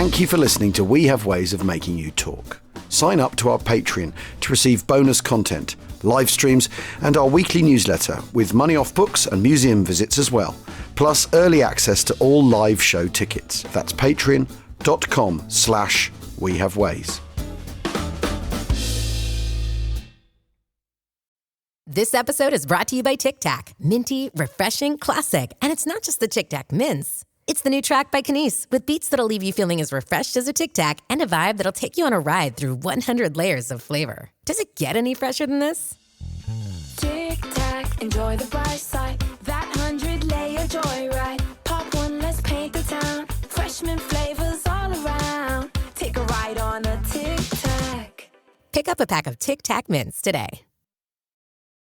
Thank you for listening to We Have Ways of Making You Talk. Sign up to our Patreon to receive bonus content, live streams, and our weekly newsletter with money off books and museum visits as well, plus early access to all live show tickets. That's patreon.com/wehaveways. This episode is brought to you by Tic Tac. Minty, refreshing, classic. And it's not just the Tic Tac mints. It's the new track by Kanice with beats that'll leave you feeling as refreshed as a Tic Tac and a vibe that'll take you on a ride through 100 layers of flavor. Does it get any fresher than this? Tic Tac, enjoy the bright side. That 100-layer joyride. Pop one, let's paint the town. Freshman flavors all around. Take a ride on a Tic Tac. Pick up a pack of Tic Tac mints today.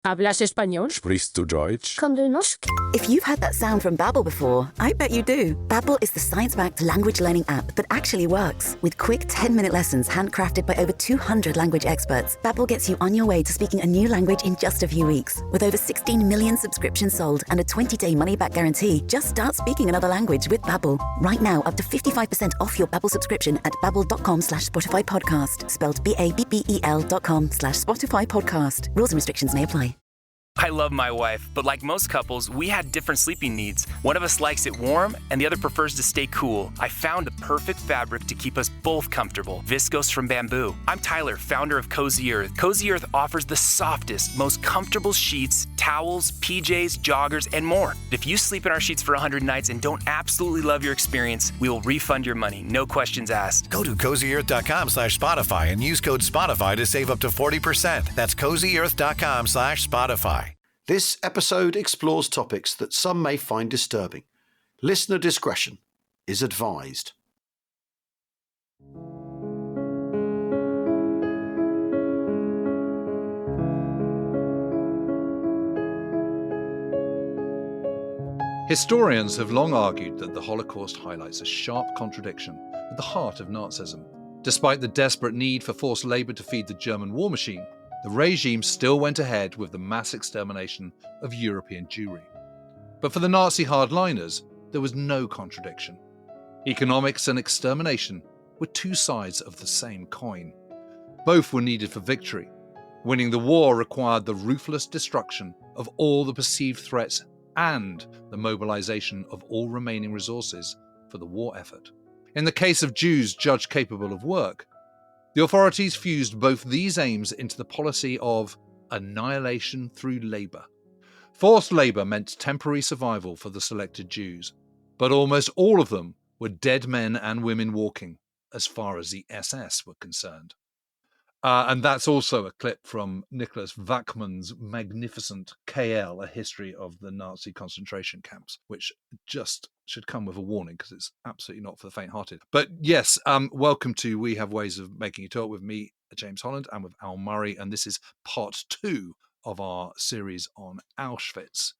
¿Hablas español? Sprichst du Deutsch? Kan du norsk? If you've heard that sound from Babbel before, I bet you do. Babbel is the science-backed language learning app that actually works. With quick 10-minute lessons handcrafted by over 200 language experts, Babbel gets you on your way to speaking a new language in just a few weeks. With over 16 million subscriptions sold and a 20-day money-back guarantee, just start speaking another language with Babbel. Right now, up to 55% off your Babbel subscription at babbel.com/Spotify podcast. Spelled BABBEL.com/Spotify podcast. Rules and restrictions may apply. I love my wife, but like most couples, we had different sleeping needs. One of us likes it warm, and the other prefers to stay cool. I found the perfect fabric to keep us both comfortable. Viscose from Bamboo. I'm Tyler, founder of Cozy Earth. Cozy Earth offers the softest, most comfortable sheets, towels, PJs, joggers, and more. If you sleep in our sheets for 100 nights and don't absolutely love your experience, we will refund your money, no questions asked. Go to CozyEarth.com/Spotify and use code Spotify to save up to 40%. That's CozyEarth.com/Spotify. This episode explores topics that some may find disturbing. Listener discretion is advised. Historians have long argued that the Holocaust highlights a sharp contradiction at the heart of Nazism. Despite the desperate need for forced labour to feed the German war machine, the regime still went ahead with the mass extermination of European Jewry. But for the Nazi hardliners, there was no contradiction. Economics and extermination were two sides of the same coin. Both were needed for victory. Winning the war required the ruthless destruction of all the perceived threats and the mobilization of all remaining resources for the war effort. In the case of Jews judged capable of work, the authorities fused both these aims into the policy of annihilation through labour. Forced labour meant temporary survival for the selected Jews, but almost all of them were dead men and women walking, as far as the SS were concerned. And that's also a clip from Nicholas Wachmann's magnificent KL, A History of the Nazi Concentration Camps, which just should come with a warning because it's absolutely not for the faint-hearted. But yes, welcome to We Have Ways of Making You Talk with me, James Holland, and with Al Murray. And this is part 2 of our series on Auschwitz.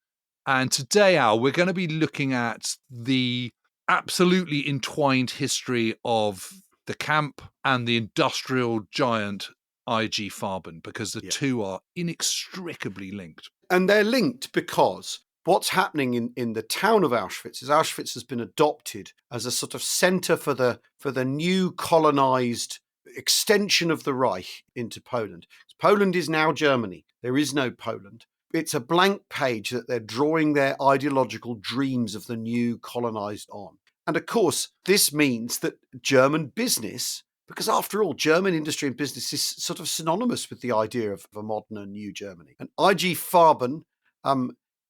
And today, Al, we're going to be looking at the absolutely entwined history of the camp and the industrial giant IG Farben, because the two are inextricably linked. And they're linked because what's happening in the town of Auschwitz is Auschwitz has been adopted as a sort of centre for the new colonised extension of the Reich into Poland. Poland is now Germany. There is no Poland. It's a blank page that they're drawing their ideological dreams of the new colonised on. And of course, this means that German business, because after all, German industry and business is sort of synonymous with the idea of a modern and new Germany. And IG Farben,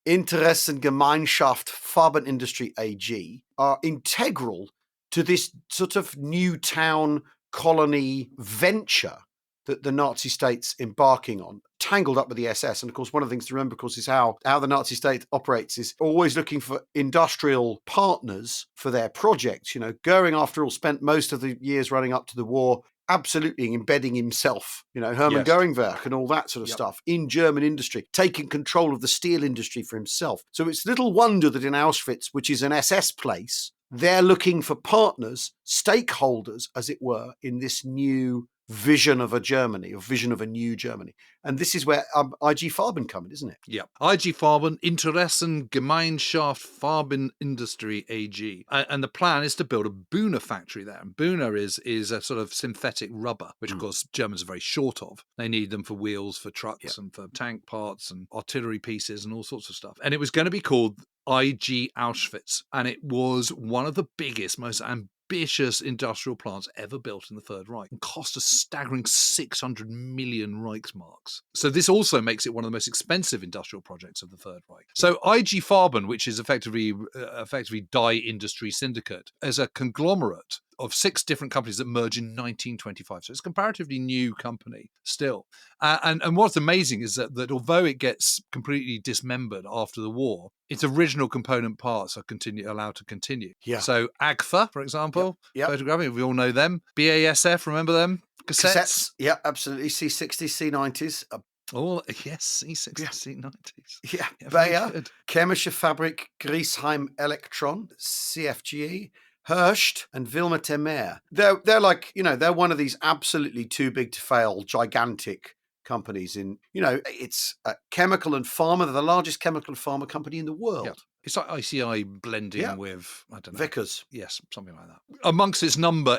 Interessengemeinschaft Farbenindustrie AG, are integral to this sort of new town colony venture that the Nazi state's embarking on, tangled up with the SS. And of course, one of the things to remember, of course, is how the Nazi state operates is always looking for industrial partners for their projects. You know, Goering, after all, spent most of the years running up to the war absolutely embedding himself, Hermann Göringwerk and all that sort of stuff in German industry, taking control of the steel industry for himself. So it's little wonder that in Auschwitz, which is an SS place, they're looking for partners, stakeholders, as it were, in this new vision of a Germany, or vision of a new Germany. And this is where IG Farben come in, isn't it? Yeah. IG Farben, Interessengemeinschaft Farbenindustrie AG. And the plan is to build a Buna factory there. And Buna is a sort of synthetic rubber, which of course Germans are very short of. They need them for wheels, for trucks and for tank parts and artillery pieces and all sorts of stuff. And it was going to be called IG Auschwitz. And it was one of the biggest, most ambitious industrial plants ever built in the Third Reich, and cost a staggering 600 million Reichsmarks. So this also makes it one of the most expensive industrial projects of the Third Reich. So IG Farben, which is effectively dye industry syndicate, is a conglomerate of 6 different companies that merged in 1925. So it's a comparatively new company still. And what's amazing is that although it gets completely dismembered after the war, its original component parts are allowed to continue. Yeah. So AGFA, for example, Yep. photographing, we all know them. BASF, remember them? Cassettes. Yeah, absolutely. C60s, C90s. Oh, yes, C60s, C90s. Yeah, very Bayer, good. Chemische Fabrik Griesheim Elektron, CFGE, Herscht, and Wilmer Temer. They're like, they're one of these absolutely too big to fail, gigantic companies in, it's chemical and pharma. They're the largest chemical and pharma company in the world. Yeah. It's like ICI blending with, I don't know. Vickers. Yes, something like that. Amongst its number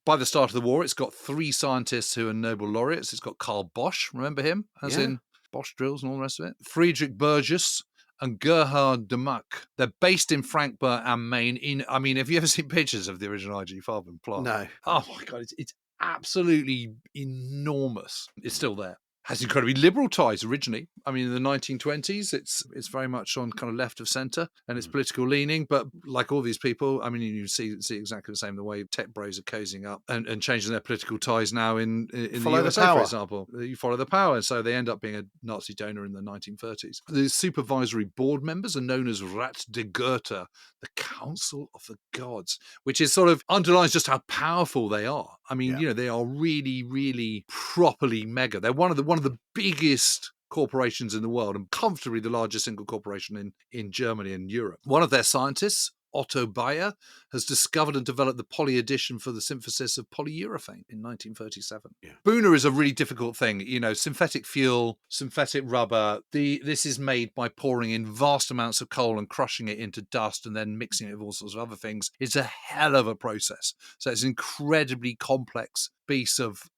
by the start of the war, it's got 3 scientists who are Nobel laureates. It's got Karl Bosch, remember him? As in Bosch drills and all the rest of it. Friedrich Burgess and Gerhard de Muck. They're based in Frankfurt am Main. Have you ever seen pictures of the original IG Farben plant? No. Oh my God, it's absolutely enormous. It's still there. Has incredibly liberal ties originally. In the 1920s, it's very much on kind of left of centre and its political leaning. But like all these people, you see exactly the same the way tech bros are cozying up and changing their political ties now in the USA, for example. You follow the power. And so they end up being a Nazi donor in the 1930s. The supervisory board members are known as Rat de Goethe, the Council of the Gods, which is sort of underlines just how powerful they are. They are really, really properly mega. They're one of the biggest corporations in the world and comfortably the largest single corporation in Germany and Europe. One of their scientists, Otto Bayer, has discovered and developed the polyaddition for the synthesis of polyurethane in 1937. Yeah. Buna is a really difficult thing. Synthetic fuel, synthetic rubber. This is made by pouring in vast amounts of coal and crushing it into dust and then mixing it with all sorts of other things. It's a hell of a process. So it's an incredibly complex piece of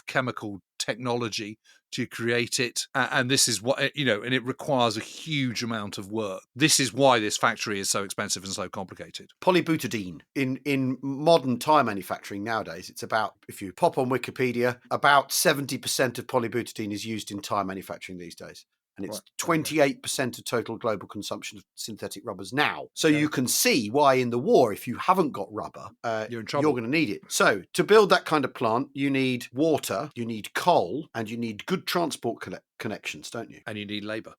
chemical technology to create it, and this is what and it requires a huge amount of work. This is why this factory is so expensive and so complicated. Polybutadiene in modern tire manufacturing nowadays, it's about, if you pop on Wikipedia, about 70% of polybutadiene is used in tire manufacturing these days. And it's 28% of total global consumption of synthetic rubbers now. So you can see why in the war, if you haven't got rubber, you're in trouble. You're going to need it. So to build that kind of plant, you need water, you need coal, and you need good transport connections, don't you? And you need labour.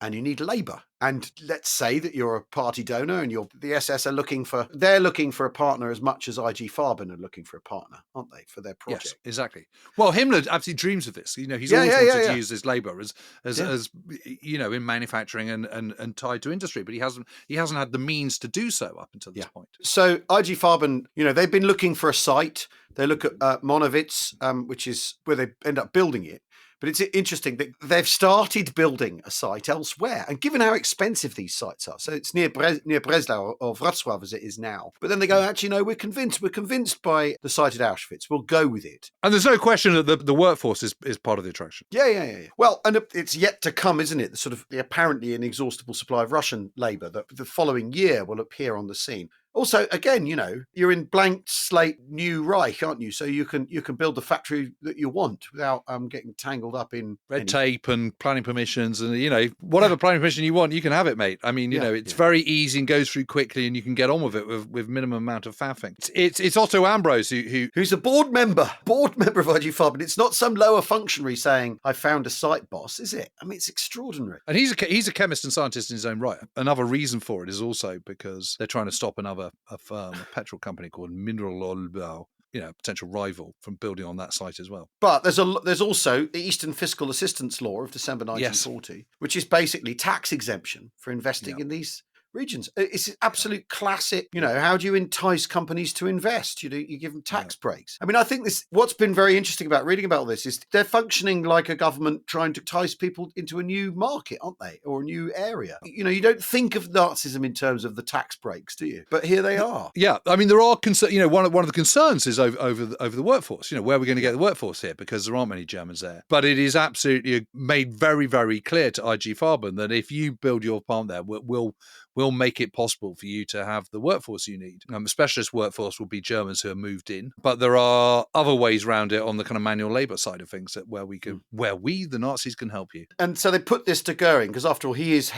And let's say that you're a party donor and the SS are looking for a partner as much as IG Farben are looking for a partner, aren't they, for their project? Yes, exactly. Well, Himmler absolutely dreams of this. He's always wanted to use this labour as in manufacturing and tied to industry, but he hasn't had the means to do so up until this point. So IG Farben, they've been looking for a site. They look at Monowitz, which is where they end up building it. But it's interesting that they've started building a site elsewhere. And given how expensive these sites are, so it's near Breslau or Wrocław as it is now. But then they go, actually, no, we're convinced by the site at Auschwitz. We'll go with it. And there's no question that the workforce is part of the attraction. Yeah. Well, and it's yet to come, isn't it? The sort of the apparently inexhaustible supply of Russian labour that the following year will appear on the scene. Also, again, you're in blank slate new Reich, aren't you? So you can build the factory that you want without getting tangled up in red tape and planning permissions and whatever planning permission you want, you can have it, mate. It's very easy and goes through quickly, and you can get on with it with minimum amount of faffing. It's Otto Ambrose who's a board member of IG Farben. It's not some lower functionary saying I found a site boss, is it? It's extraordinary. And he's a chemist and scientist in his own right. Another reason for it is also because they're trying to stop a firm, a petrol company called Mineralbau, a potential rival, from building on that site as well. But there's also the Eastern Fiscal Assistance Law of December 1940, which is basically tax exemption for investing in these regions. It's an absolute classic, how do you entice companies to invest? You give them tax breaks. I mean, I think what's been very interesting about reading about this is they're functioning like a government trying to entice people into a new market, aren't they? Or a new area. You don't think of Nazism in terms of the tax breaks, do you? But here they are. Yeah, I mean, there are concerns. One of the concerns is over the workforce. Where are we going to get the workforce here? Because there aren't many Germans there. But it is absolutely made very, very clear to IG Farben that if you build your plant there, we'll make it possible for you to have the workforce you need. The specialist workforce will be Germans who are moved in, but there are other ways around it on the kind of manual labour side of things where we, the Nazis, can help you. And so they put this to Goering because, after all, he is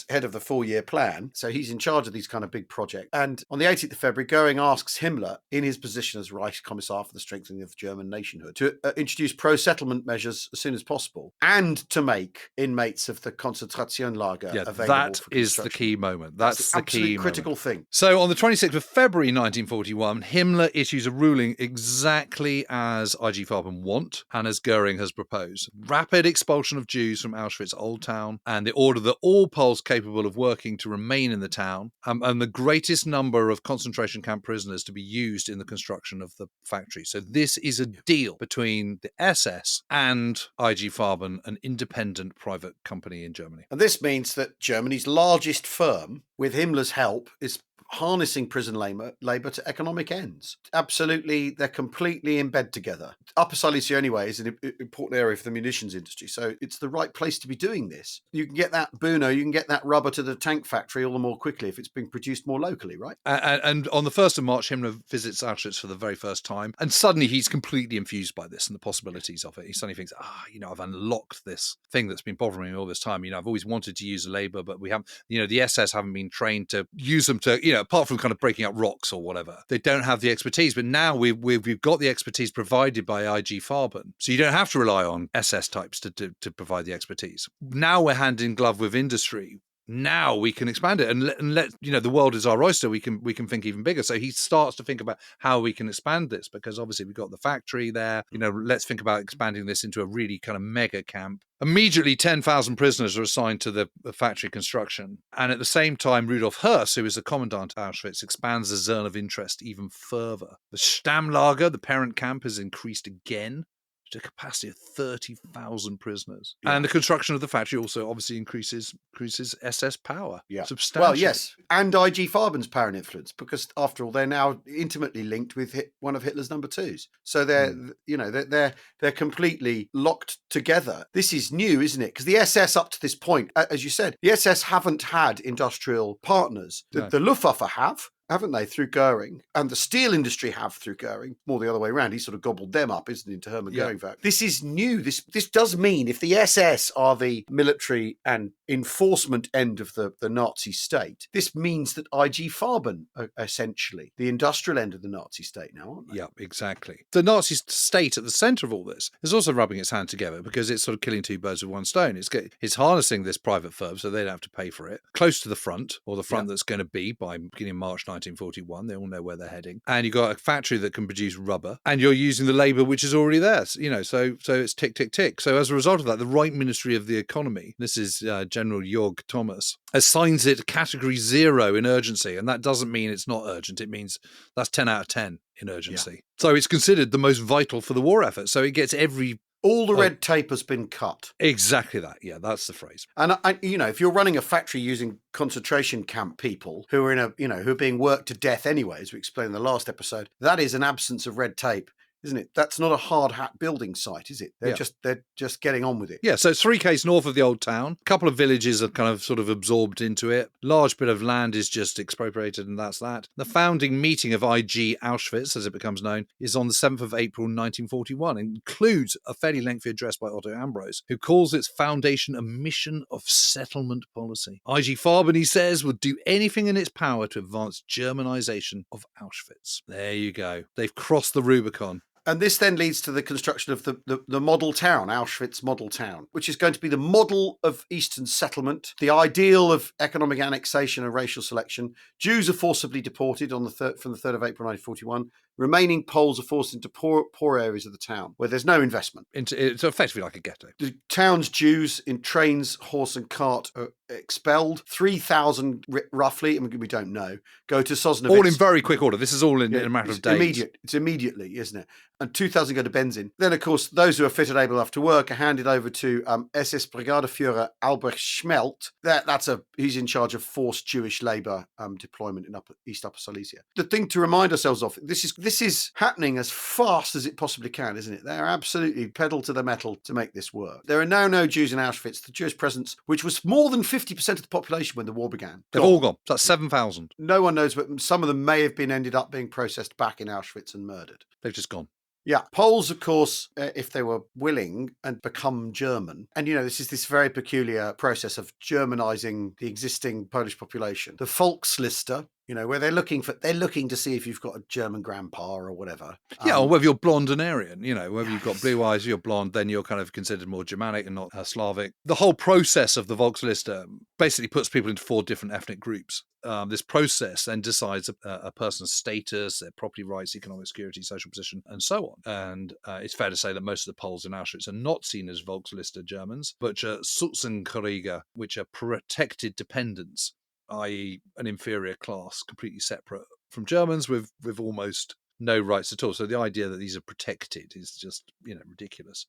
head of the 4-year plan, so he's in charge of these kind of big projects. And on the 18th of February, Goering asks Himmler, in his position as Reich Commissar for the strengthening of German nationhood, to introduce pro-settlement measures as soon as possible and to make inmates of the Konzentrationslager available. That is the key moment. That's the key critical thing. So on the 26th of February 1941, Himmler issues a ruling exactly as IG Farben want and as Goering has proposed. Rapid expulsion of Jews from Auschwitz Old Town and the order that all Poles capable of working to remain in the town and the greatest number of concentration camp prisoners to be used in the construction of the factory. So this is a deal between the SS and IG Farben, an independent private company in Germany. And this means that Germany's largest firm, with Himmler's help, is harnessing prison labour to economic ends. Absolutely, they're completely in bed together. Upper Silesia, anyway, is an important area for the munitions industry, so it's the right place to be doing this. You can get that Buno, you can get that rubber to the tank factory all the more quickly if it's being produced more locally, right? And on the 1st of March, Himmler visits Auschwitz for the very first time, and suddenly he's completely infused by this and the possibilities of it. He suddenly thinks, I've unlocked this thing that's been bothering me all this time. I've always wanted to use labour, but we haven't, the SS haven't been trained to use them to, apart from kind of breaking up rocks or whatever. They don't have the expertise, but now we've got the expertise provided by IG Farben. So you don't have to rely on SS types to provide the expertise. Now we're hand in glove with industry. Now we can expand it and let the world is our oyster. We can think even bigger. So he starts to think about how we can expand this, because obviously we've got the factory there. Let's think about expanding this into a really kind of mega camp. Immediately, 10,000 prisoners are assigned to the factory construction. And at the same time, Rudolf Höss, who is the commandant of Auschwitz, expands the zone of interest even further. The Stammlager, the parent camp, has increased again to a capacity of 30,000 prisoners. Yeah. And the construction of the factory also obviously increases SS power substantially. Well, yes, and IG Farben's power and influence, because after all, they're now intimately linked with one of Hitler's number twos. So they're completely locked together. This is new, isn't it? Because the SS up to this point, as you said, the SS haven't had industrial partners. The Luftwaffe have. Haven't they, through Goering? And the steel industry have through Goering. More the other way around. He sort of gobbled them up, isn't he, into Hermann Goering. This is new. This does mean if the SS are the military and enforcement end of the Nazi state, this means that IG Farben are essentially the industrial end of the Nazi state now, aren't they? Yeah, exactly. The Nazi state at the centre of all this is also rubbing its hand together, because it's sort of killing two birds with one stone. It's harnessing this private firm so they don't have to pay for it, close to the front, or the front that's going to be by beginning March 1941. They all know where they're heading. And you've got a factory that can produce rubber, and you're using the labour which is already there. So it's tick, tick, tick. So as a result of that, the Reich Ministry of the Economy, this is General Jörg Thomas, assigns it category 0 in urgency. And that doesn't mean it's not urgent. It means that's 10 out of 10 in urgency. Yeah. So it's considered the most vital for the war effort. So it gets all the red tape has been cut. Exactly that. Yeah, that's the phrase. And if you're running a factory using concentration camp people who are who are being worked to death anyway, as we explained in the last episode, that is an absence of red tape, isn't it? That's not a hard hat building site, is it? They're just getting on with it. Yeah, so it's 3 k's north of the old town. A couple of villages are kind of sort of absorbed into it. Large bit of land is just expropriated, and that's that. The founding meeting of IG Auschwitz, as it becomes known, is on the 7th of April 1941. It includes a fairly lengthy address by Otto Ambros, who calls its foundation a mission of settlement policy. IG Farben, he says, would do anything in its power to advance Germanization of Auschwitz. There you go. They've crossed the Rubicon. And this then leads to the construction of the model town, Auschwitz model town, which is going to be the model of Eastern settlement, the ideal of economic annexation and racial selection. Jews are forcibly deported from the 3rd of April 1941. Remaining Poles are forced into poor areas of the town where there's no investment. It's effectively like a ghetto. The town's Jews in trains, horse and cart are expelled. 3,000 roughly, I mean, we don't know, go to Sosnovitz. All in very quick order. This is all in a matter of days. It's immediately, isn't it? And 2,000 go to Benzin. Then, of course, those who are fit and able enough to work are handed over to SS Brigadeführer Albrecht Schmelt. He's in charge of forced Jewish labour deployment in East Upper Silesia. The thing to remind ourselves of, this is happening as fast as it possibly can, isn't it? They're absolutely pedal to the metal to make this work. There are now no Jews in Auschwitz. The Jewish presence, which was more than 50% of the population when the war began. They've all gone. That's 7,000. No one knows, but some of them may have ended up being processed back in Auschwitz and murdered. They've just gone. Yeah. Poles, of course, if they were willing and become German. And, this is this very peculiar process of Germanizing the existing Polish population. The Volksliste, where they're looking to see if you've got a German grandpa or whatever. Yeah, or whether you're blonde and Aryan, whether you've got blue eyes, you're blonde, then you're kind of considered more Germanic and not Slavic. The whole process of the Volksliste basically puts people into 4 different ethnic groups. This process then decides a person's status, their property rights, economic security, social position, and so on. And it's fair to say that most of the Poles in Auschwitz are not seen as Volksliste Germans, but Schutzengräger, which are protected dependents, i.e. an inferior class, completely separate from Germans with almost no rights at all. So the idea that these are protected is just, ridiculous.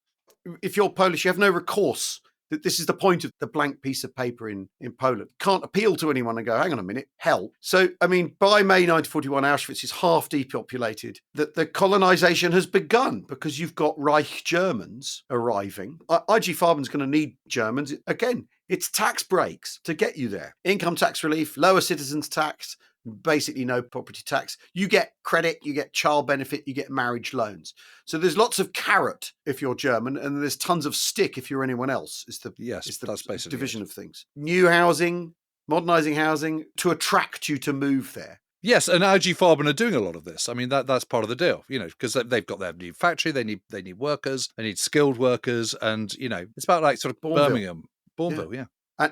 If you're Polish, you have no recourse. This is the point of the blank piece of paper in Poland. Can't appeal to anyone and go, hang on a minute, hell. So, by May 1941, Auschwitz is half depopulated. The colonization has begun because you've got Reich Germans arriving. IG Farben's going to need Germans. Again, it's tax breaks to get you there. Income tax relief, lower citizens tax, basically no property tax. You get credit, you get child benefit, you get marriage loans. So there's lots of carrot if you're German, and there's tons of stick if you're anyone else. It's the that's basically division of things. New housing, modernising housing to attract you to move there. Yes, and IG Farben are doing a lot of this. That's part of the deal, because they've got their new factory, they need workers, they need skilled workers, and it's about like sort of Bourneville, yeah.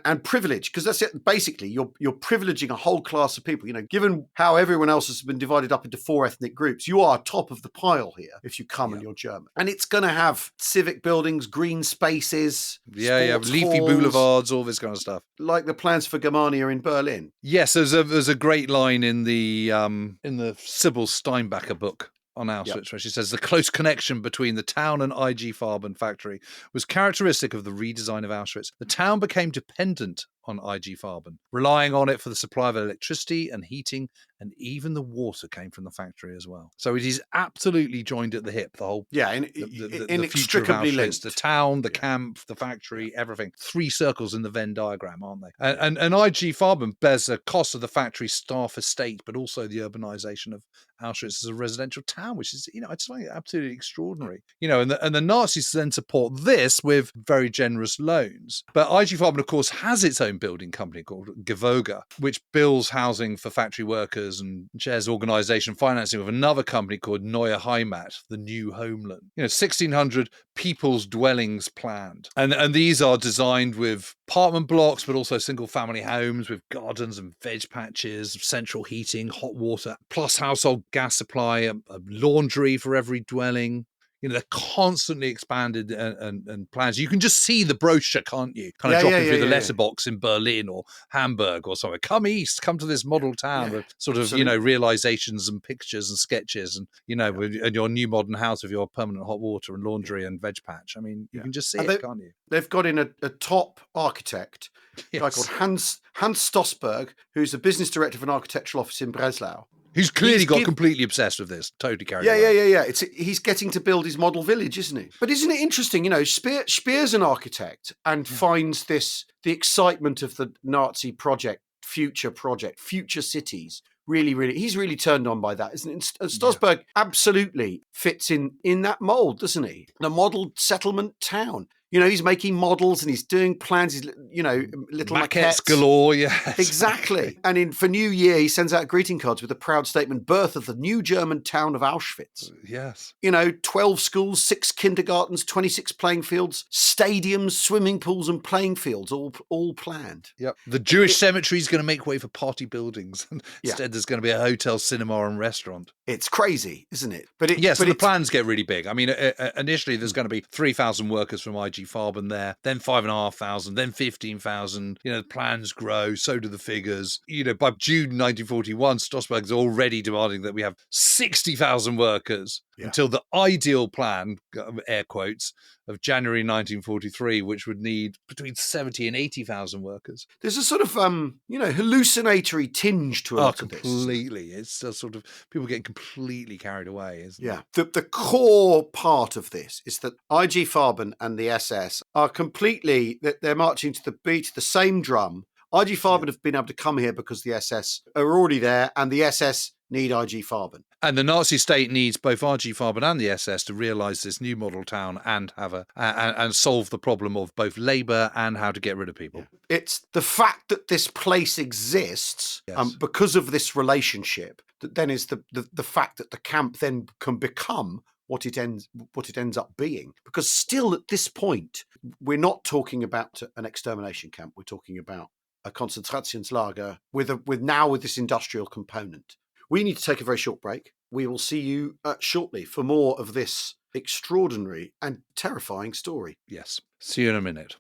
And privilege, because that's it. Basically, you're privileging a whole class of people. Given how everyone else has been divided up into 4 ethnic groups, you are top of the pile here if you come and you're German. And it's going to have civic buildings, green spaces, leafy boulevards, all this kind of stuff, like the plans for Germania in Berlin. Yes, there's a great line in the Sybil Steinbacher book on Auschwitz, where she says the close connection between the town and IG Farben factory was characteristic of the redesign of Auschwitz. The town became dependent on IG Farben, relying on it for the supply of electricity and heating, and even the water came from the factory as well. So it is absolutely joined at the hip, the whole inextricably linked. The town, the camp, the factory, everything. 3 circles in the Venn diagram, aren't they? And IG Farben bears the cost of the factory staff estate, but also the urbanization of Auschwitz as a residential town, which is, I just find it absolutely extraordinary. And the Nazis then support this with very generous loans. But IG Farben, of course, has its own building company called Gewoga, which builds housing for factory workers and shares organisation financing with another company called Neue Heimat, the New Homeland. 1,600 people's dwellings planned. And these are designed with apartment blocks, but also single family homes with gardens and veg patches, central heating, hot water, plus household gas supply, a laundry for every dwelling. They're constantly expanded and plans. You can just see the brochure, can't you? Kind of dropping through the letterbox in Berlin or Hamburg or somewhere. Come east, come to this model town with sort of, realizations and pictures and sketches and, and your new modern house with your permanent hot water and laundry and veg patch. You can just see it, can't you? They've got in a top architect, a guy called Hans Stossberg, who's the business director of an architectural office in Breslau. He's clearly got completely obsessed with this, totally carried away. Yeah. He's getting to build his model village, isn't he? But isn't it interesting? Speer's an architect and finds the excitement of the Nazi future cities. Really, he's really turned on by that, isn't it? And Stossberg absolutely fits in that mold, doesn't he? The model settlement town. You know, he's making models and he's doing plans, he's, you know, little maquettes galore, yes. Exactly. And for New Year, he sends out greeting cards with a proud statement, birth of the new German town of Auschwitz. Yes. You know, 12 schools, 6 kindergartens, 26 playing fields, stadiums, swimming pools and playing fields, all planned. Yep. The Jewish cemetery is going to make way for party buildings. Instead, there's going to be a hotel, cinema and restaurant. It's crazy, isn't it? But the plans get really big. I mean, initially, there's going to be 3,000 workers from IG Farben there, then 5,500, then 15,000. You know, the plans grow, so do the figures. You know, by June 1941, Stossberg's already demanding that we have 60,000 workers until the ideal plan, air quotes, of January 1943, which would need between 70 and 80,000 workers. There's a sort of, hallucinatory tinge to a lot of this. Completely. It's a sort of people getting completely carried away, isn't it? Yeah. The core part of this is that IG Farben and the SS are completely, they're marching to the beat, the same drum. IG Farben have been able to come here because the SS are already there and the SS need IG Farben. And the Nazi state needs both IG Farben and the SS to realise this new model town and have and solve the problem of both labour and how to get rid of people. It's the fact that this place exists because of this relationship that then is the fact that the camp then can become what it ends up being. Because still at this point, we're not talking about an extermination camp. We're talking about a Konzentrationslager with this industrial component. We need to take a very short break. We will see you shortly for more of this extraordinary and terrifying story. Yes. See you in a minute.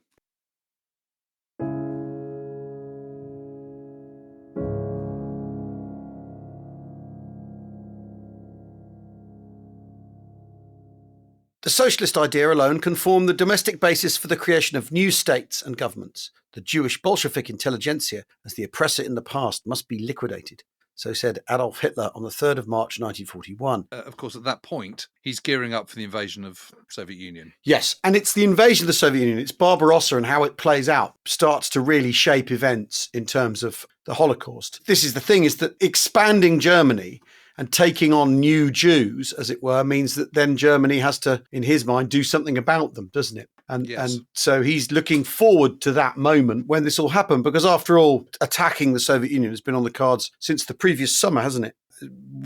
The socialist idea alone can form the domestic basis for the creation of new states and governments. The Jewish Bolshevik intelligentsia, as the oppressor in the past, must be liquidated. So said Adolf Hitler on the 3rd of March 1941. Of course, at that point, he's gearing up for the invasion of Soviet Union. Yes, and it's the invasion of the Soviet Union. It's Barbarossa and how it plays out starts to really shape events in terms of the Holocaust. This is the thing, is that expanding Germany and taking on new Jews, as it were, means that then Germany has to, in his mind, do something about them, doesn't it? And so he's looking forward to that moment when this will happen, because after all, attacking the Soviet Union has been on the cards since the previous summer, hasn't it?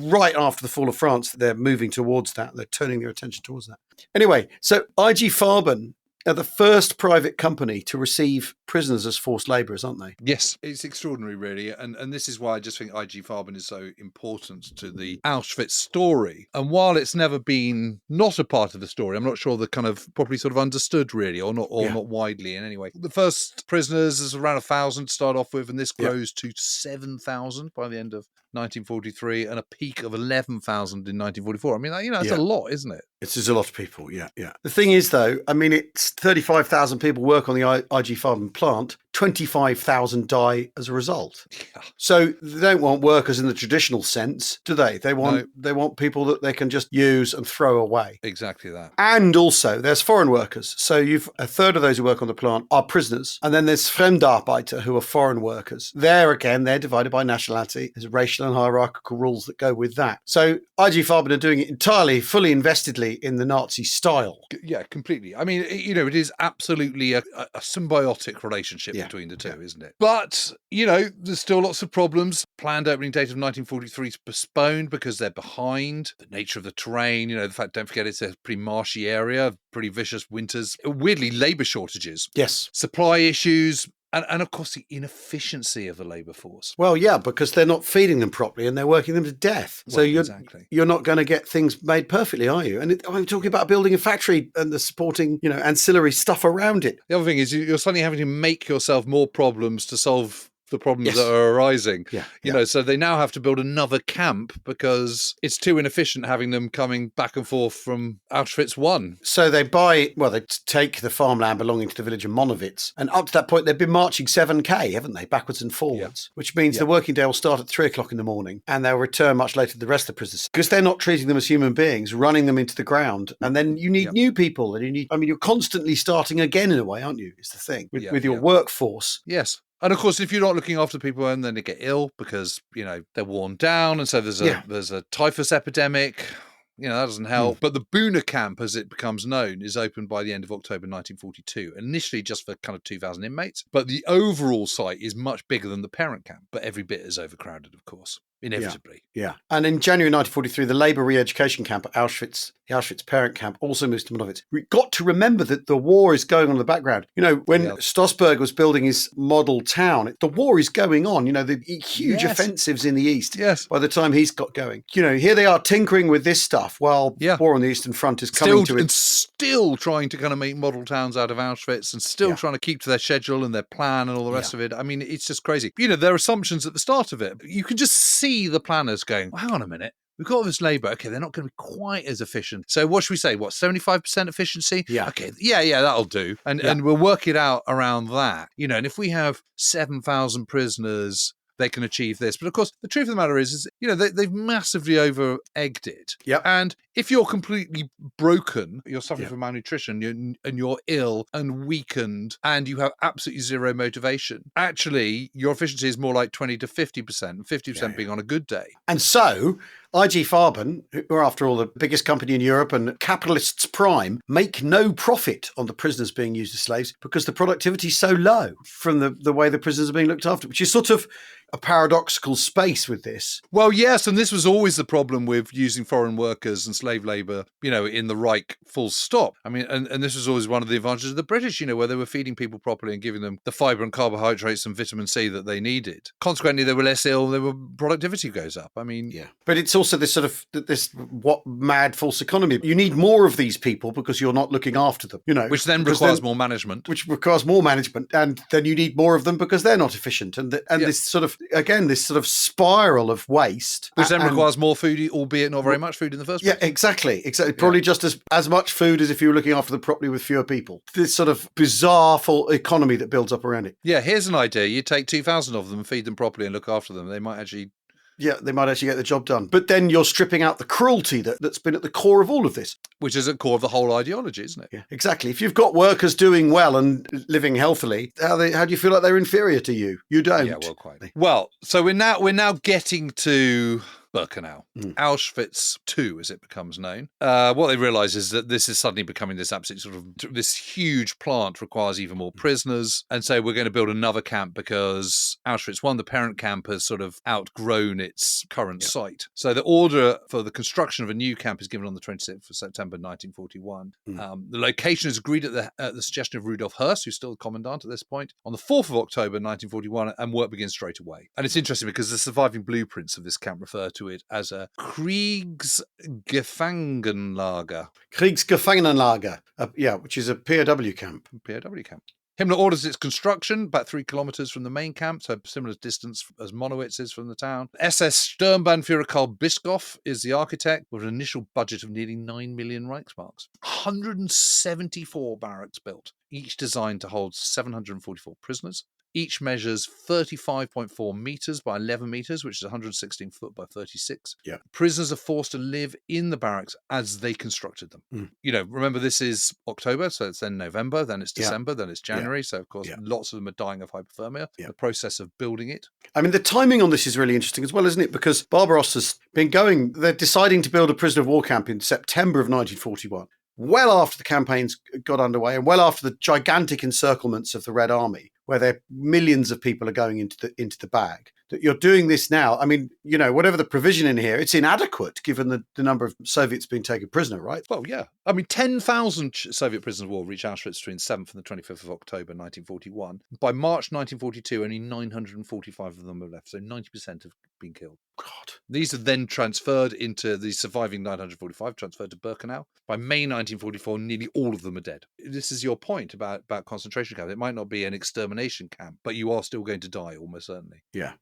Right after the fall of France, they're moving towards that. They're turning their attention towards that. Anyway, so IG Farben are the first private company to receive prisoners as forced labourers, aren't they? Yes, it's extraordinary, really. And this is why I just think IG Farben is so important to the Auschwitz story. And while it's never been not a part of the story, I'm not sure they're kind of properly sort of understood, really, or not widely in any way. The first prisoners is around 1,000 to start off with, and this grows to 7,000 by the end of 1943 and a peak of 11,000 in 1944. I mean, that's a lot, isn't it? It's a lot of people, yeah. The thing is, though, I mean, it's 35,000 people work on the IG Farben plant, 25,000 die as a result. Yeah. So they don't want workers in the traditional sense, do they? They want people that they can just use and throw away. Exactly that. And also, there's foreign workers. So you've a third of those who work on the plant are prisoners. And then there's Fremdarbeiter, who are foreign workers. There again, they're divided by nationality. There's racial and hierarchical rules that go with that. So IG Farben are doing it entirely, fully investedly in the Nazi style. Yeah, completely. I mean, it is absolutely a symbiotic relationship between the two, isn't it? But, there's still lots of problems. Planned opening date of 1943 is postponed because they're behind. The nature of the terrain, the fact, don't forget, it's a pretty marshy area, pretty vicious winters. Weirdly, labour shortages. Yes. Supply issues. And of course, the inefficiency of the labour force. Well, yeah, because they're not feeding them properly and they're working them to death. So you're not going to get things made perfectly, are you? And I'm talking about building a factory and the supporting, ancillary stuff around it. The other thing is you're suddenly having to make yourself more problems to solve the problems that are arising. So they now have to build another camp because it's too inefficient having them coming back and forth from Auschwitz 1. So they take the farmland belonging to the village of Monowitz, and up to that point they've been marching 7k, haven't they, backwards and forwards, which means the working day will start at 3:00 in the morning and they'll return much later than the rest of the prisoners, because they're not treating them as human beings, running them into the ground. And then you need new people, and you're constantly starting again in a way, aren't you? Is the thing with your workforce. Yes. And of course, if you're not looking after people, and then they get ill because, they're worn down. And so there's a typhus epidemic. that doesn't help. But the Buna camp, as it becomes known, is opened by the end of October 1942, initially just for kind of 2,000 inmates. But the overall site is much bigger than the parent camp, but every bit as overcrowded, of course. Inevitably. Yeah. And in January 1943, the Labour re-education camp at Auschwitz, the Auschwitz parent camp, also moves to Monowitz. We've got to remember that the war is going on in the background. When Stossberg was building his model town, the war is going on. The huge offensives in the east. Yes. By the time he's got going. Here they are tinkering with this stuff while war on the Eastern Front is coming to it. And still trying to kind of make model towns out of Auschwitz and still trying to keep to their schedule and their plan and all the rest of it. I mean, it's just crazy. Their assumptions at the start of it, you can just see the planners going, well, hang on a minute. We've got all this labour. Okay, they're not going to be quite as efficient. So what should we say? 75% efficiency? Yeah. Okay, yeah, that'll do. And we'll work it out around that. And if we have 7,000 prisoners, they can achieve this. But of course, the truth of the matter is they've massively over-egged it. Yep. And if you're completely broken, you're suffering from malnutrition, and you're ill and weakened, and you have absolutely zero motivation, actually, your efficiency is more like 20 to 50%, and 50% being on a good day. And so IG Farben, who are after all the biggest company in Europe and capitalists prime, make no profit on the prisoners being used as slaves because the productivity is so low from the way the prisoners are being looked after, which is sort of a paradoxical space with this. Well, yes, and this was always the problem with using foreign workers and slave labour, in the Reich, full stop. I mean, and this was always one of the advantages of the British, where they were feeding people properly and giving them the fibre and carbohydrates and vitamin C that they needed. Consequently, they were less ill, productivity goes up. I mean... Yeah. But it's also this sort of, mad false economy. You need more of these people because you're not looking after them, Which then requires more management. Which requires more management, and then you need more of them because they're not efficient. And this sort of, again, this sort of spiral of waste. Which then requires more food, albeit not very much food in the first place. Yeah, exactly. Probably just as much food as if you were looking after them properly with fewer people. This sort of bizarre full economy that builds up around it. Yeah, here's an idea. You take 2,000 of them and feed them properly and look after them. They might actually get the job done. But then you're stripping out the cruelty that's been at the core of all of this. Which is at the core of the whole ideology, isn't it? Yeah, exactly. If you've got workers doing well and living healthily, how do you feel like they're inferior to you? You don't. Yeah, well, quite. Well, so we're now getting to Birkenau, Auschwitz II, as it becomes known. What they realise is that this is suddenly becoming this absolute sort of this huge plant requires even more prisoners, and so we're going to build another camp because Auschwitz I, the parent camp, has sort of outgrown its current site. So the order for the construction of a new camp is given on the 26th of September 1941. The location is agreed at the suggestion of Rudolf Höss, who's still the commandant at this point, on the 4th of October 1941, and work begins straight away. And it's interesting because the surviving blueprints of this camp refer to it as a Kriegsgefangenenlager. Kriegsgefangenenlager, which is a POW camp. Himmler orders its construction about 3 kilometres from the main camp, so similar distance as Monowitz is from the town. SS Sturmbannführer Karl Bischoff is the architect, with an initial budget of nearly 9 million Reichsmarks. 174 barracks built, each designed to hold 744 prisoners. Each measures 35.4 metres by 11 metres, which is 116 foot by 36. Yeah. Prisoners are forced to live in the barracks as they constructed them. Remember, this is October, so it's then November, then it's December, then it's January. So, of course, lots of them are dying of hypothermia. The process of building it. I mean, the timing on this is really interesting as well, isn't it? Because Barbarossa's been going, they're deciding to build a prisoner of war camp in September of 1941. Well after the campaigns got underway and well after the gigantic encirclements of the Red Army, where millions of people are going into the bag, that you're doing this now. I mean, whatever the provision in here, it's inadequate given the number of Soviets being taken prisoner, right? Well, yeah. I mean, 10,000 Soviet prisoners of war reached Auschwitz between the 7th and the 25th of October 1941. By March 1942, only 945 of them were left, so 90% have been killed. God. These are then transferred into the surviving 945, transferred to Birkenau. By May 1944, nearly all of them are dead. This is your point about concentration camps. It might not be an extermination camp, but you are still going to die almost certainly. Yeah,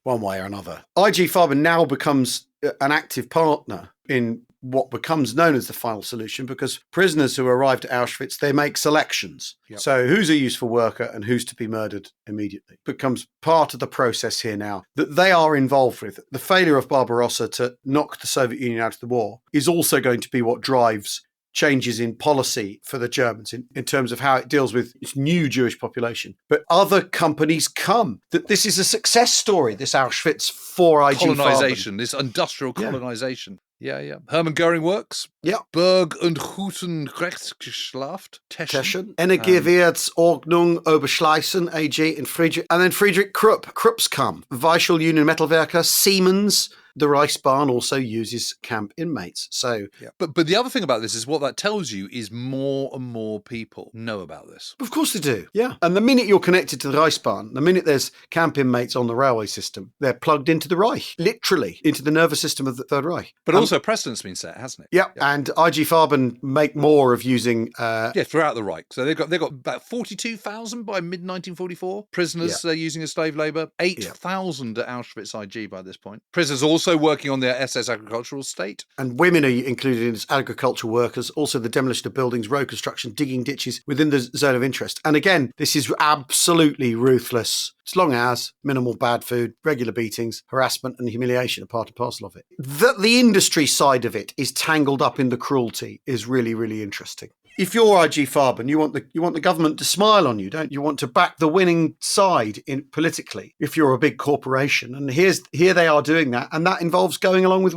one way or another. IG Farben now becomes an active partner in what becomes known as the final solution, because prisoners who arrived at Auschwitz, they make selections. Yep. So who's a useful worker and who's to be murdered immediately becomes part of the process here now that they are involved with. The failure of Barbarossa to knock the Soviet Union out of the war is also going to be what drives changes in policy for the Germans in terms of how it deals with its new Jewish population. But other companies come. That this is a success story, this Auschwitz for IG Colonisation, Farben. this industrial colonisation. Yeah. Hermann Goering works. Yeah. Berg- und Hutenrechtsgeschlaft. Teschen. Energiewirtsordnung Oberschleißen AG in Friedrich. And then Friedrich Krupp. Krupp's come. Weichel Union Metalwerker. Siemens. The Reichsbahn also uses camp inmates. So, But the other thing about this is what that tells you is more and more people know about this. of course they do. Yeah. And the minute you're connected to the Reichsbahn, the minute there's camp inmates on the railway system, they're plugged into the Reich, literally into the nervous system of the Third Reich. But also precedent's been set, hasn't it? Yeah. And IG Farben make more of using... throughout the Reich. So they've got about 42,000 by mid-1944 prisoners using as slave labour. 8,000 at Auschwitz IG by this point. Prisoners also working on their SS agricultural state. And women are included as agricultural workers, also the demolition of buildings, road construction, digging ditches within the zone of interest. And again, this is absolutely ruthless. It's long hours, minimal bad food, regular beatings, harassment and humiliation are part and parcel of it. The industry side of it is tangled up in the cruelty is really, really interesting. If you're IG Farben, you want the government to smile on you, don't you? You want to back the winning side politically if you're a big corporation. And here they are doing that, and that involves going along with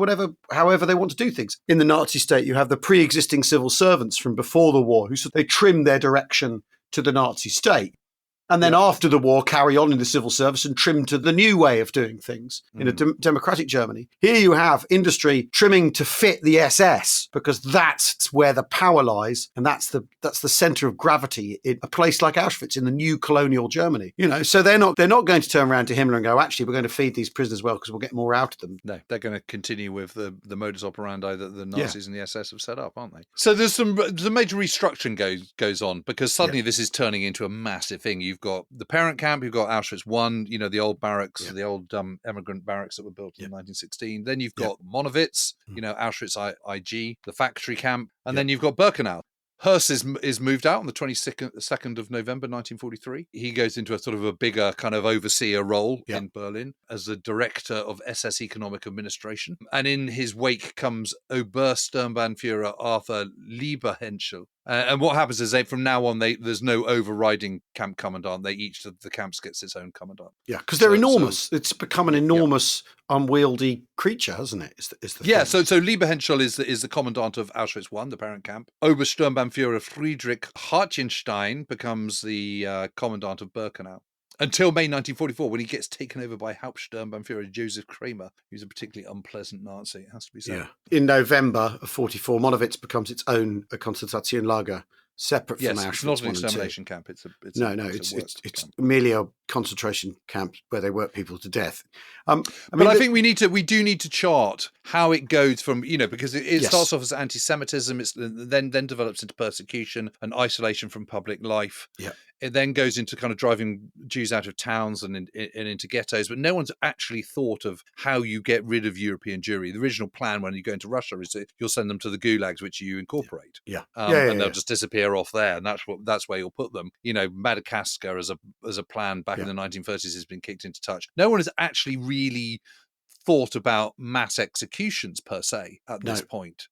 however they want to do things. In the Nazi state, you have the pre-existing civil servants from before the war who they trim their direction to the Nazi state. And then after the war, carry on in the civil service and trim to the new way of doing things in a democratic Germany. Here you have industry trimming to fit the SS because that's where the power lies, and that's the centre of gravity in a place like Auschwitz in the new colonial Germany. So they're not going to turn around to Himmler and go, actually, we're going to feed these prisoners well because we'll get more out of them. No, they're going to continue with the modus operandi that the Nazis and the SS have set up, aren't they? So there's some major restructuring goes on because suddenly this is turning into a massive thing. You've got the parent camp, you've got Auschwitz I, the old barracks, the old emigrant barracks that were built in 1916. Then you've got Monowitz, Auschwitz IG, the factory camp, and then you've got Birkenau. Hearst is moved out on the 22nd of November 1943. He goes into a sort of a bigger kind of overseer role in Berlin as the director of SS Economic Administration. And in his wake comes Obersturmbannführer Arthur Lieberhenschel. And what happens is from now on, there's no overriding camp commandant. Each of the camps gets its own commandant. Yeah, because they're enormous. It's become an enormous, unwieldy creature, hasn't it? Is the thing. So Lieberhenschel is the commandant of Auschwitz I, the parent camp. Obersturmbannführer Friedrich Hartjenstein becomes the commandant of Birkenau. Until May 1944, when he gets taken over by Hauptsturmbannführer Joseph Kramer, who's a particularly unpleasant Nazi, it has to be said. Yeah. In November of 44, Monowitz becomes its own Konzentrationslager, separate from Auschwitz. It's not an extermination camp. It's merely a concentration camp where they work people to death. I think we do need to chart how it goes from, because it starts off as anti-Semitism, it's then develops into persecution and isolation from public life. Yeah. It then goes into kind of driving Jews out of towns and into ghettos, but no one's actually thought of how you get rid of European Jewry. The original plan when you go into Russia is that you'll send them to the gulags, which you incorporate. And they'll just disappear off there, and that's where you'll put them. Madagascar as a plan back in the 1930s has been kicked into touch. No one has actually really thought about mass executions per se at this point.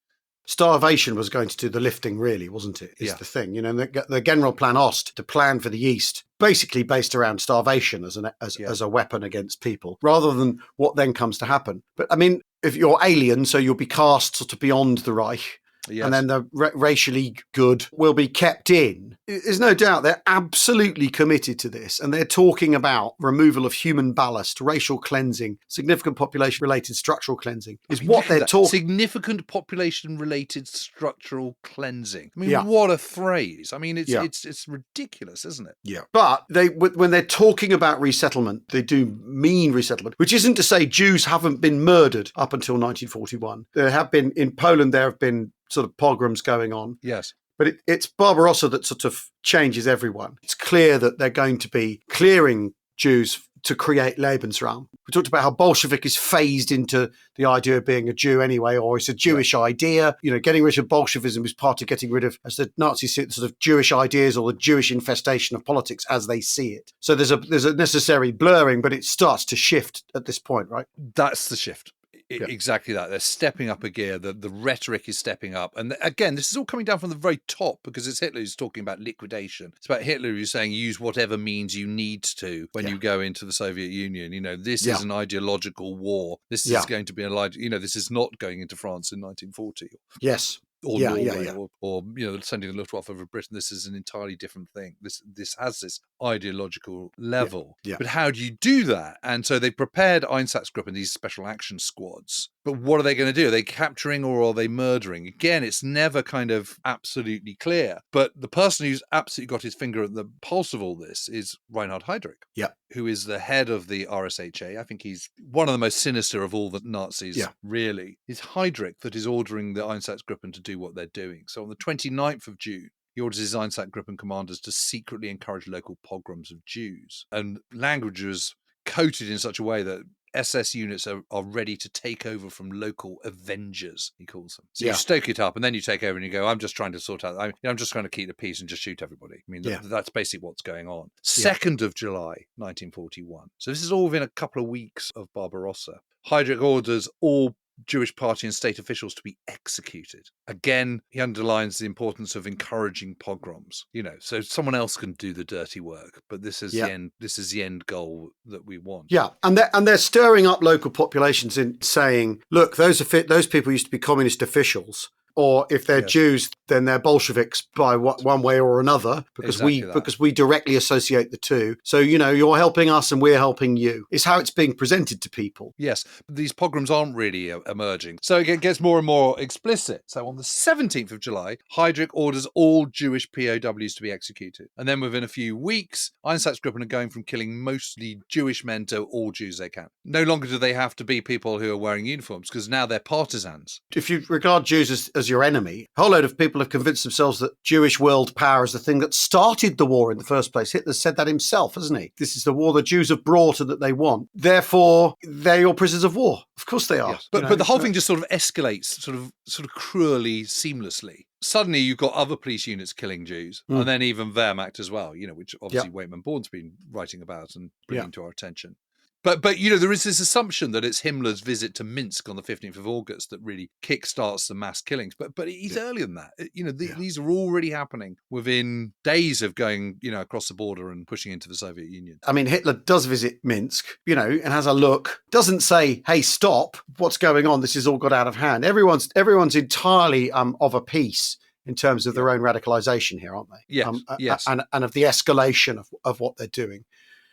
Starvation was going to do the lifting, really, wasn't it? Is the thing. The General Plan Ost, to plan for the East, basically based around starvation as a weapon against people, rather than what then comes to happen. But I mean, if you're alien, so you'll be cast sort of beyond the Reich. Yes. And then the racially good will be kept in. There's no doubt they're absolutely committed to this. And they're talking about removal of human ballast, racial cleansing, significant population-related structural cleansing is what they're talking. Significant population-related structural cleansing. I mean, what a phrase. I mean, it's ridiculous, isn't it? Yeah. But when they're talking about resettlement, they do mean resettlement, which isn't to say Jews haven't been murdered up until 1941. There have been, in Poland, there have been sort of pogroms going on. Yes. But it's Barbarossa that sort of changes everyone. It's clear that they're going to be clearing Jews to create Lebensraum. We talked about how Bolshevik is phased into the idea of being a Jew anyway, or it's a Jewish idea. Getting rid of Bolshevism is part of getting rid of, as the Nazis see it, sort of Jewish ideas or the Jewish infestation of politics as they see it. So there's a necessary blurring, but it starts to shift at this point, right? That's the shift. Exactly that. They're stepping up a gear. The rhetoric is stepping up. And again, this is all coming down from the very top because it's Hitler who's talking about liquidation. It's about Hitler who's saying use whatever means you need to when you go into the Soviet Union. This is an ideological war. This is going to be this is not going into France in 1940. Yes. Or Norway, or sending the Luftwaffe over Britain. This is an entirely different thing. This has this ideological level. Yeah. But how do you do that? And so they prepared Einsatzgruppen, these special action squads. But what are they going to do? Are they capturing or are they murdering? Again, it's never kind of absolutely clear. But the person who's absolutely got his finger at the pulse of all this is Reinhard Heydrich, who is the head of the RSHA. I think he's one of the most sinister of all the Nazis, really. It's Heydrich that is ordering the Einsatzgruppen to do what they're doing. So on the 29th of June, he orders his Einsatzgruppen commanders to secretly encourage local pogroms of Jews. And language was coated in such a way that SS units are ready to take over from local avengers, he calls them. So you stoke it up and then you take over and you go, I'm just trying to sort out, I'm just trying to keep the peace and just shoot everybody. I mean, that's basically what's going on. 2nd of July, 1941. So this is all within a couple of weeks of Barbarossa. Heydrich orders all Jewish party and state officials to be executed. Again, he underlines the importance of encouraging pogroms. So someone else can do the dirty work, but this is the end. This is the end goal that we want. Yeah, and they're stirring up local populations in saying, look, those people used to be communist officials. Or if they're Jews, then they're Bolsheviks by one way or another, because we directly associate the two. So, you're helping us and we're helping you. It's how it's being presented to people. Yes, these pogroms aren't really emerging. So it gets more and more explicit. So on the 17th of July, Heydrich orders all Jewish POWs to be executed. And then within a few weeks, Einsatzgruppen are going from killing mostly Jewish men to all Jews they can. No longer do they have to be people who are wearing uniforms, because now they're partisans. If you regard Jews as your enemy, a whole load of people have convinced themselves that Jewish world power is the thing that started the war in the first place. Hitler said that himself, hasn't he? This is the war the Jews have brought and that they want. Therefore, they're your prisoners of war. Of course they are. Yes. But the whole thing just sort of escalates sort of cruelly, seamlessly. Suddenly you've got other police units killing Jews, and then even Wehrmacht as well, which obviously Waitman Bourne's been writing about and bringing to our attention. But there is this assumption that it's Himmler's visit to Minsk on the 15th of August that really kickstarts the mass killings. But he's earlier than that. These are already happening within days of going, across the border and pushing into the Soviet Union. I mean, Hitler does visit Minsk, and has a look. Doesn't say, "Hey, stop! What's going on? This has all got out of hand." Everyone's entirely of a piece in terms of their own radicalization here, aren't they? Yes. Yes. And of the escalation of what they're doing.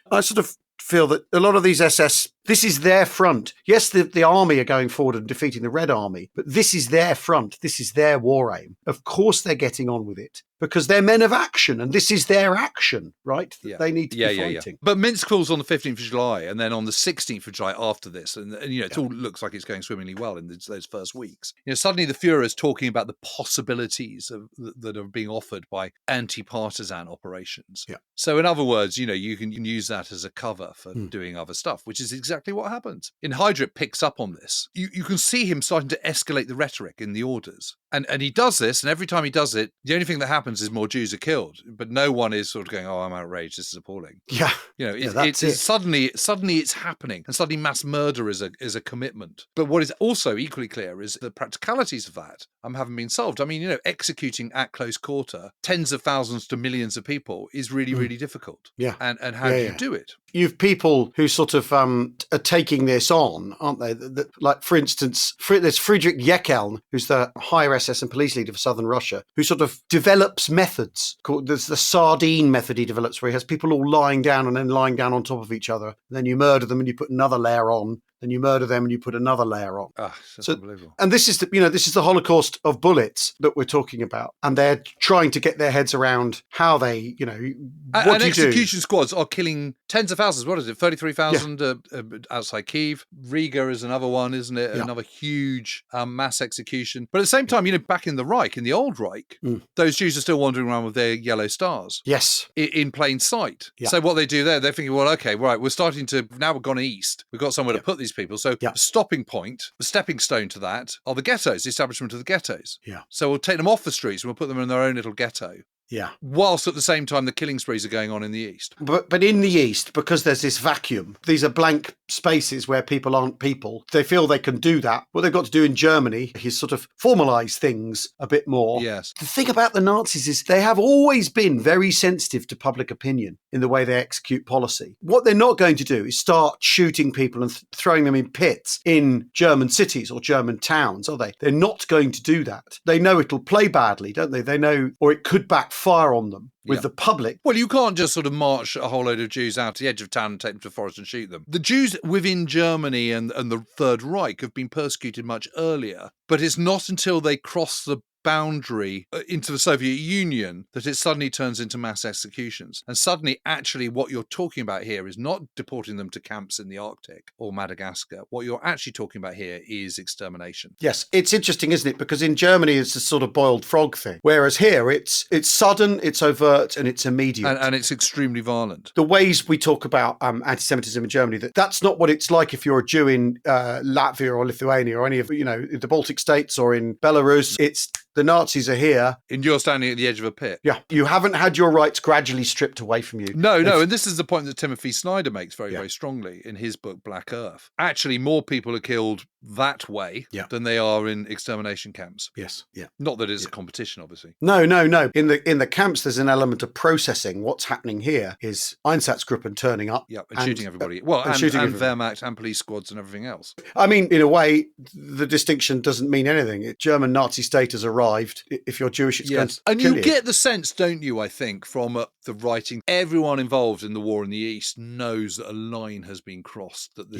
I sort of feel that a lot of these SS, this is their front. Yes, the army are going forward and defeating the Red Army, but this is their front. This is their war aim. Of course they're getting on with it because they're men of action and this is their action, right? Yeah. They need to be fighting. But Minsk falls on the 15th of July and then on the 16th of July after this, and it all looks like it's going swimmingly well in those first weeks. Suddenly the Führer is talking about the possibilities that are being offered by anti-partisan operations. Yeah. So in other words, you can use that as a cover for doing other stuff, which is exactly what happens. And Heydrich picks up on this. You can see him starting to escalate the rhetoric in the orders. And he does this, and every time he does it, the only thing that happens is more Jews are killed. But no one is sort of going, "Oh, I'm outraged. This is appalling." Yeah, it's suddenly it's happening, and suddenly mass murder is a commitment. But what is also equally clear is the practicalities of that haven't been solved. I mean, executing at close quarter tens of thousands to millions of people is really, really difficult. Yeah, and how do you do it? You've people who sort of are taking this on, aren't they? Like, for instance, there's Friedrich Jeckeln, who's the higher SS and police leader for southern Russia, who sort of develops methods called there's the sardine method he develops, where he has people all lying down and then lying down on top of each other. And then you murder them and you put another layer on. Then you murder them and you put another layer on. That's unbelievable. And this is the Holocaust of bullets that we're talking about. And they're trying to get their heads around how they, and execution squads are killing tens of thousands. What is it? 33,000 outside Kyiv. Riga is another one, isn't it? Yeah. Another huge mass execution. But at the same time, back in the Reich, in the old Reich, those Jews are still wandering around with their yellow stars. Yes. In plain sight. Yeah. So what they do there, they're thinking, well, okay, right, now we've gone east. We've got somewhere to put these people. So the stopping point, the stepping stone to that are the ghettos, the establishment of the ghettos. Yeah. So we'll take them off the streets and we'll put them in their own little ghetto. Yeah. whilst at the same time the killing sprees are going on in the East. But in the East, because there's this vacuum, these are blank spaces where people aren't people. They feel they can do that. What they've got to do in Germany is sort of formalise things a bit more. Yes. The thing about the Nazis is they have always been very sensitive to public opinion in the way they execute policy. What they're not going to do is start shooting people and throwing them in pits in German cities or German towns, are they? They're not going to do that. They know it'll play badly, don't they? They know, or it could backfire on them with the public. Well, you can't just sort of march a whole load of Jews out to the edge of town and take them to the forest and shoot them. The Jews within Germany and the Third Reich have been persecuted much earlier, but it's not until they cross the boundary into the Soviet Union that it suddenly turns into mass executions. And suddenly, actually, what you're talking about here is not deporting them to camps in the Arctic or Madagascar. What you're actually talking about here is extermination. Yes, it's interesting, isn't it? Because in Germany, it's a sort of boiled frog thing, whereas here, it's sudden, it's overt, and it's immediate. And it's extremely violent. The ways we talk about anti-Semitism in Germany, that's not what it's like if you're a Jew in Latvia or Lithuania or any of, the Baltic states or in Belarus. It's the Nazis are here. And you're standing at the edge of a pit. Yeah. You haven't had your rights gradually stripped away from you. No. And this is the point that Timothy Snyder makes very, very strongly in his book, Black Earth. Actually, more people are killed that way than they are in extermination camps. Yes. Yeah. Not that it's a competition, obviously. No. In the camps, there's an element of processing. What's happening here is Einsatzgruppen turning up. Yeah, and shooting everybody. Well, and Wehrmacht and police squads and everything else. I mean, in a way, the distinction doesn't mean anything. German Nazi state has arrived. If you're Jewish, it's going to and kill you get the sense, don't you, I think, from the writing, everyone involved in the war in the East knows that a line has been crossed, that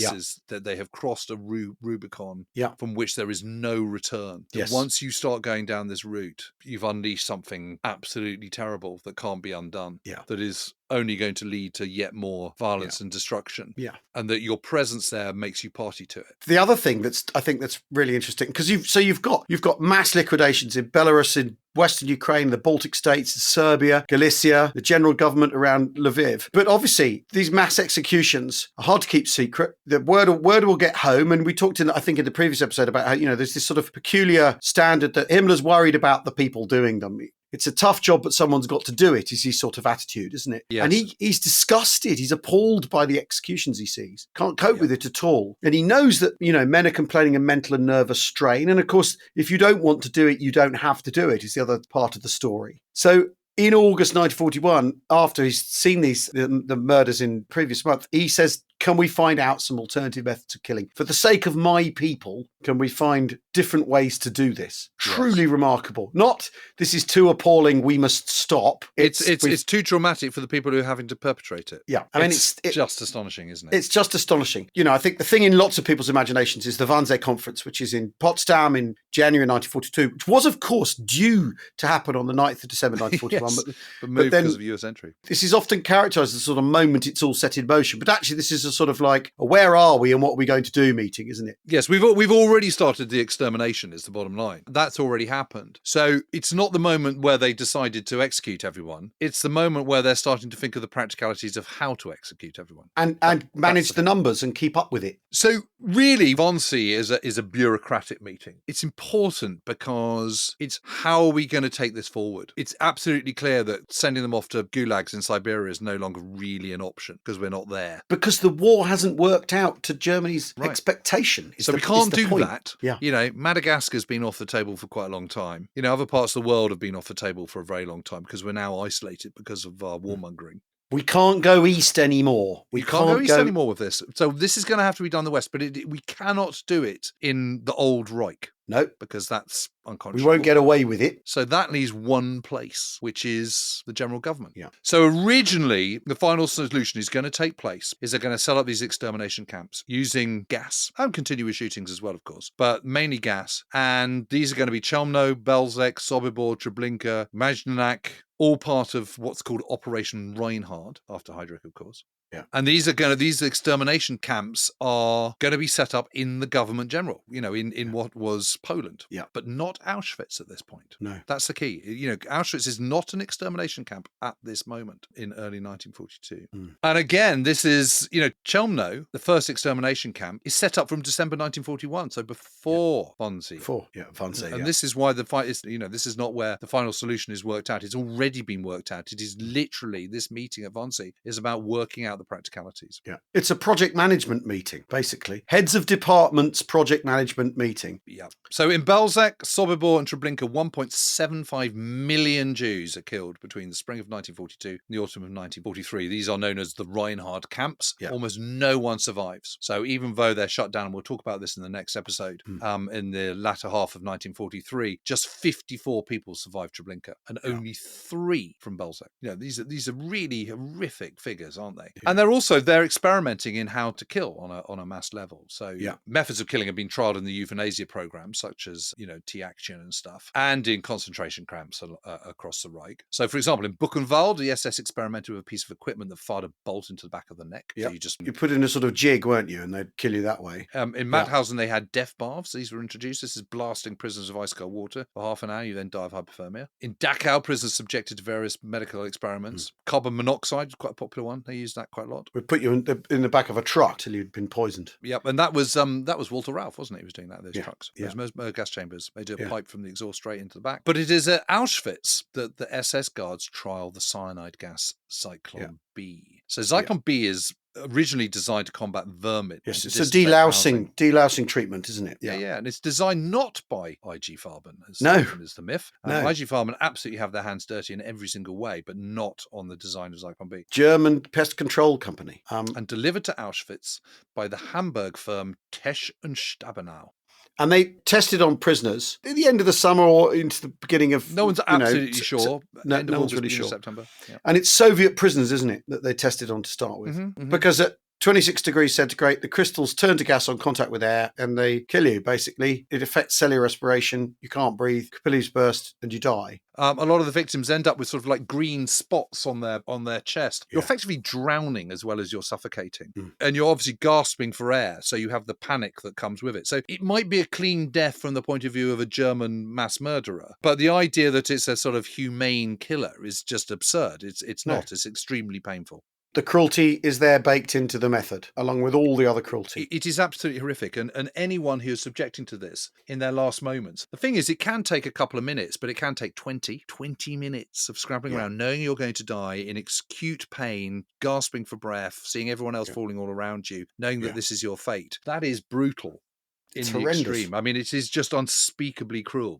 that they have crossed a Rubicon from which there is no return. That once you start going down this route, you've unleashed something absolutely terrible that can't be undone. Yeah. That is only going to lead to yet more violence and destruction. Yeah. And that your presence there makes you party to it. The other thing I think that's really interesting, because you've got mass liquidations in Belarus, in Western Ukraine, the Baltic states, Serbia, Galicia, the general government around Lviv. But obviously, these mass executions are hard to keep secret. The word will get home. And we talked in the previous episode about how, there's this sort of peculiar standard that Himmler's worried about the people doing them. It's a tough job, but someone's got to do it, is his sort of attitude, isn't it? Yes. And he's disgusted. He's appalled by the executions he sees. Can't cope with it at all. And he knows that, men are complaining of mental and nervous strain. And of course, if you don't want to do it, you don't have to do it, is the other part of the story. So in August 1941, after he's seen the murders in previous month, he says, can we find out some alternative methods of killing? For the sake of my people, can we find different ways to do this? Yes. Truly remarkable. Not, this is too appalling, we must stop. It's too traumatic for the people who are having to perpetrate it. Yeah. It's just astonishing, isn't it? It's just astonishing. I think the thing in lots of people's imaginations is the Wannsee Conference, which is in Potsdam in January 1942, which was, of course, due to happen on the 9th of December 1941. Yes, but moved because of US entry. This is often characterised as the sort of moment it's all set in motion. But actually, this is a sort of like, where are we and what are we going to do meeting, isn't it? Yes, we've already started the extermination, is the bottom line. That's already happened. So it's not the moment where they decided to execute everyone. It's the moment where they're starting to think of the practicalities of how to execute everyone. And manage the numbers and keep up with it. So really, Wannsee is a bureaucratic meeting. It's important because it's how are we going to take this forward? It's absolutely clear that sending them off to gulags in Siberia is no longer really an option because we're not there. Because the war hasn't worked out to Germany's expectation. So we can't do that. Yeah. Madagascar's been off the table for quite a long time. Other parts of the world have been off the table for a very long time because we're now isolated because of our warmongering. We can't go east anymore. We can't go east anymore with this. So this is going to have to be done in the West, but we cannot do it in the old Reich. No. Because that's unconscionable. We won't get away with it. So that leaves one place, which is the general government. Yeah. So originally, the final solution is going to take place is they're going to set up these extermination camps using gas and continuous shootings as well, of course, but mainly gas. And these are going to be Chelmno, Belzec, Sobibor, Treblinka, Majdanek, all part of what's called Operation Reinhard, after Heydrich, of course. Yeah. And these extermination camps are going to be set up in the government general, in what was Poland. Yeah. But not Auschwitz at this point. No. That's the key. Auschwitz is not an extermination camp at this moment in early 1942. And again, this is, Chelmno, the first extermination camp, is set up from December 1941, so before Wannsee. Wannsee. And this is why the fight is, this is not where the final solution is worked out. It's already been worked out. It is literally, this meeting at Wannsee is about working out the practicalities. Yeah. It's a project management meeting, basically. Heads of departments project management meeting. Yeah. So in Belzec, Sobibor and Treblinka, 1.75 million Jews are killed between the spring of 1942 and the autumn of 1943. These are known as the Reinhard camps. Yeah. Almost no one survives. So even though they're shut down, and we'll talk about this in the next episode, in the latter half of 1943, just 54 people survived Treblinka and only 3 from Belzec. These are really horrific figures, aren't they? Yeah. And they're experimenting in how to kill on a mass level. So methods of killing have been trialed in the euthanasia programs, such as T-Action and stuff, and in concentration camps across the Reich. So, for example, in Buchenwald, the SS experimented with a piece of equipment that fired a bolt into the back of the neck. Yeah. So you put in a sort of jig, weren't you? And they'd kill you that way. In Mauthausen, they had death baths. These were introduced. This is blasting prisoners with ice cold water for half an hour. You then die of hypothermia. In Dachau, prisoners subjected to various medical experiments. Carbon monoxide is quite a popular one. They use that quite a lot. We'd put you in the back of a truck till you'd been poisoned. Yep, and that was Walter Ralph, wasn't it? He was doing that, those trucks. Those gas chambers. They do a pipe from the exhaust straight into the back. But it is at Auschwitz that the SS guards trial the cyanide gas Zyklon B. So Zyklon B is originally designed to combat vermin. Yes, it's a delousing treatment, isn't it? Yeah, and it's designed not by IG Farben, as is the myth. IG Farben absolutely have their hands dirty in every single way, but not on the design of Zyklon B. German pest control company. And delivered to Auschwitz by the Hamburg firm Tesch und Stabenau. And they tested on prisoners at the end of the summer or into the beginning of... No one's absolutely sure. No one's really sure. September. Yeah. And it's Soviet prisoners, isn't it, that they tested on to start with? Because at 26 degrees centigrade, the crystals turn to gas on contact with air and they kill you, basically. It affects cellular respiration. You can't breathe. Capillaries burst and you die. A lot of the victims end up with sort of like green spots on their chest. You're effectively drowning as well as you're suffocating. And you're obviously gasping for air, so you have the panic that comes with it. So it might be a clean death from the point of view of a German mass murderer, but the idea that it's a sort of humane killer is just absurd. It's not. It's extremely painful. The cruelty is there baked into the method, along with all the other cruelty. It is absolutely horrific. And anyone who is subjecting to this in their last moments, the thing is, it can take a couple of minutes, but it can take 20 minutes of scrambling around, knowing you're going to die in acute pain, gasping for breath, seeing everyone else falling all around you, knowing that this is your fate. That is brutal. In the extreme. I mean, it is just unspeakably cruel.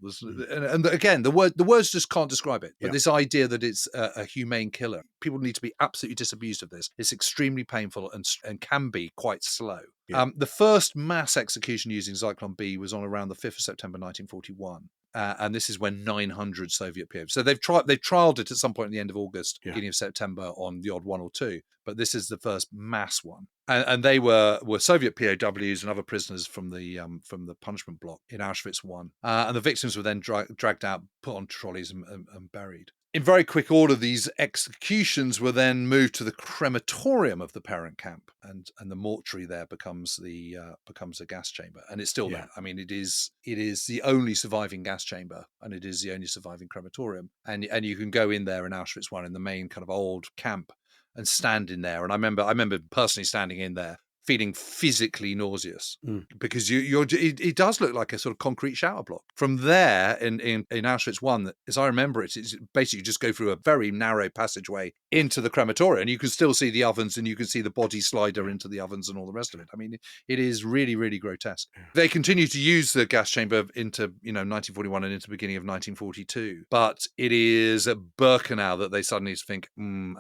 And again, the words just can't describe it. But this idea that it's a humane killer, people need to be absolutely disabused of this. It's extremely painful and can be quite slow. Yeah. The first mass execution using Zyklon B was on around the 5th of September 1941. And this is when 900 Soviet POWs. So they've trialed it at some point at the end of August, beginning of September on the odd one or two. But this is the first mass one. And they were Soviet POWs and other prisoners from the punishment block in Auschwitz I. And the victims were then dragged out, put on trolleys and buried. In very quick order, these executions were then moved to the crematorium of the parent camp, and the mortuary there becomes a gas chamber, and it's still there. I mean, it is the only surviving gas chamber, and it is the only surviving crematorium, and you can go in there in Auschwitz I in the main kind of old camp and stand in there. And I remember personally standing in there, feeling physically nauseous because it does look like a sort of concrete shower block. From there in Auschwitz I, as I remember it, it's basically you just go through a very narrow passageway into the crematorium, and you can still see the ovens and you can see the body slider into the ovens and all the rest of it. I mean, it is really, really grotesque. They continue to use the gas chamber into 1941 and into the beginning of 1942, but it is at Birkenau that they suddenly think,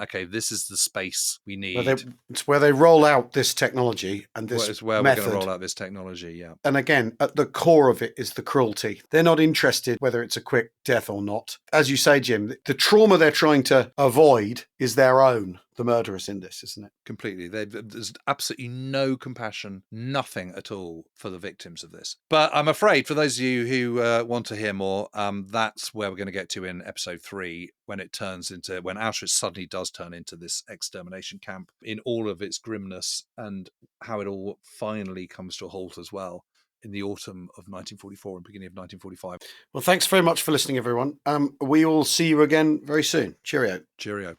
okay, this is the space we need. It's where they roll out this technology. And this is where method. We're going to roll out this technology, yeah. And again, at the core of it is the cruelty. They're not interested whether it's a quick death or not. As you say, Jim, the trauma they're trying to avoid is their own. the murderers in this, isn't it? Completely. There's absolutely no compassion, nothing at all for the victims of this. But I'm afraid for those of you who want to hear more, that's where we're going to get to in episode 3, when Auschwitz suddenly does turn into this extermination camp in all of its grimness, and how it all finally comes to a halt as well in the autumn of 1944 and beginning of 1945. Well, thanks very much for listening, everyone. We will see you again very soon. Cheerio. Cheerio.